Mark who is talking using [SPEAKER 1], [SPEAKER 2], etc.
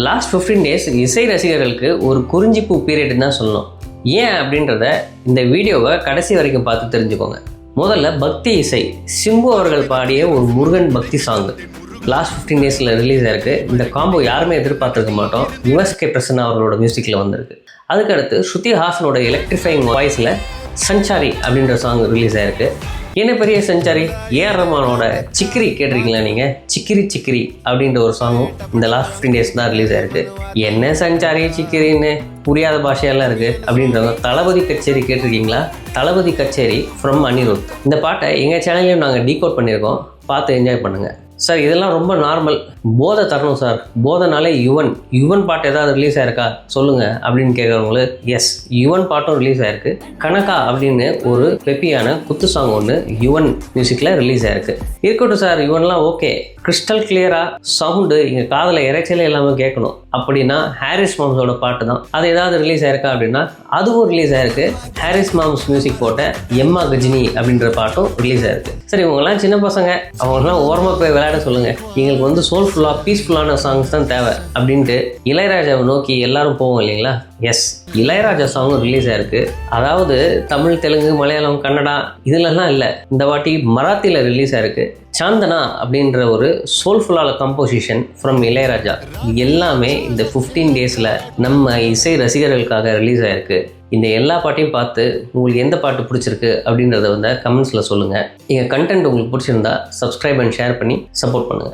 [SPEAKER 1] Last 15 days இசை ரசிகர்களுக்கு ஒரு குறிஞ்சிப்பூ பீரியட் தான் சொல்லணும். ஏன் அப்படின்றத இந்த வீடியோவை கடைசி வரைக்கும் பார்த்து தெரிஞ்சுக்கோங்க. முதல்ல பக்தி இசை. சிம்பு அவர்கள் பாடிய ஒரு முருகன் பக்தி சாங் லாஸ்ட் 15 டேஸில் ரிலீஸ் ஆயிருக்கு. இந்த காம்போ யாருமே எதிர்பார்த்துருக்க மாட்டோம். யுவஸ்கே பிரசன்னா அவர்களோட மியூசிக்கில் வந்திருக்கு. அதுக்கடுத்து ஸ்ருதி ஹாசனோட எலக்ட்ரிஃபைங் வாய்ஸில் சஞ்சாரி அப்படின்ற சாங் ரிலீஸ் ஆயிருக்கு. என்ன பெரிய சஞ்சாரி, ஏஆர் ரஹ்மானோட சிக்கிரி கேட்டிருக்கீங்களா நீங்கள்? சிக்கிரி சிக்கிரி அப்படின்ற ஒரு சாங்கும் இந்த லாஸ்ட் 15 டேஸ் தான் ரிலீஸ் ஆயிருக்கு. என்ன சஞ்சாரி சிக்கிரின்னு புரியாத பாஷையெல்லாம் இருக்குது அப்படின்றவங்க தளபதி கச்சேரி கேட்டிருக்கீங்களா? தளபதி கச்சேரி ஃப்ரம் அனிருத். இந்த பாட்டை எங்கள் சேனல்லையும் நாங்கள் டீகோட் பண்ணியிருக்கோம், பார்த்து என்ஜாய் பண்ணுங்கள். சார் இதெல்லாம் ரொம்ப நார்மல், போதை தரணும் சார், போதைனாலே யுவன் பாட்டு ஏதாவது ரிலீஸ் ஆயிருக்கா சொல்லுங்கள் அப்படின்னு கேட்குறவங்களுக்கு எஸ், யுவன் பாட்டும் ரிலீஸ் ஆயிருக்கு. கனகா அப்படின்னு ஒரு பெப்பியான குத்து சாங் ஒன்று யுவன் மியூசிக்கில் ரிலீஸ் ஆயிருக்கு. இருக்கட்டும் சார், யுவன்லாம் ஓகே, கிறிஸ்டல் கிளியராக சவுண்டு இங்கே காதில் இறைச்சலே இல்லாமல் கேட்கணும் அப்படின்னா ஹாரிஸ் மாம்ஸோட பாட்டு தான். அது ஏதாவது ரிலீஸ் ஆயிருக்கா அப்படின்னா அதுவும் ரிலீஸ் ஆயிருக்கு. ஹாரிஸ் மாம்ஸ் மியூசிக் போட்ட எம்மா கஜினி அப்படின்ற பாட்டும் ரிலீஸ் ஆயிருக்கு. சரி, இவங்கெல்லாம் சின்ன பசங்க, அவங்கெல்லாம் ஓரமாக போய் விளையாட சொல்லுங்க. எங்களுக்கு வந்து சோல்ஃபுல்லாக பீஸ்ஃபுல்லான சாங்ஸ் தான் தேவை அப்படின்ட்டு இளையராஜாவை நோக்கி எல்லாரும் போவோம் இல்லைங்களா? எஸ், இளையராஜா சாங்கும் ரிலீஸ் ஆயிருக்கு. அதாவது தமிழ், தெலுங்கு, மலையாளம், கன்னடா இதுலலாம் இல்லை, இந்த வாட்டி மராத்தியில் ரிலீஸ் ஆயிருக்கு. சாந்தனா அப்படின்ற ஒரு சோல்ஃபுல்லான கம்போசிஷன் ஃப்ரம் இளையராஜா. இது எல்லாமே இந்த 15 டேஸில் நம்ம இசை ரசிகர்களுக்காக ரிலீஸ் ஆயிருக்கு. இந்த எல்லா பாட்டையும் பார்த்து உங்களுக்கு எந்த பாட்டு பிடிச்சிருக்கு அப்படின்றத வந்து கமெண்ட்ஸில் சொல்லுங்கள். எங்கள் கண்டென்ட் உங்களுக்கு பிடிச்சிருந்தா சப்ஸ்கிரைப் அண்ட் ஷேர் பண்ணி சப்போர்ட் பண்ணுங்கள்.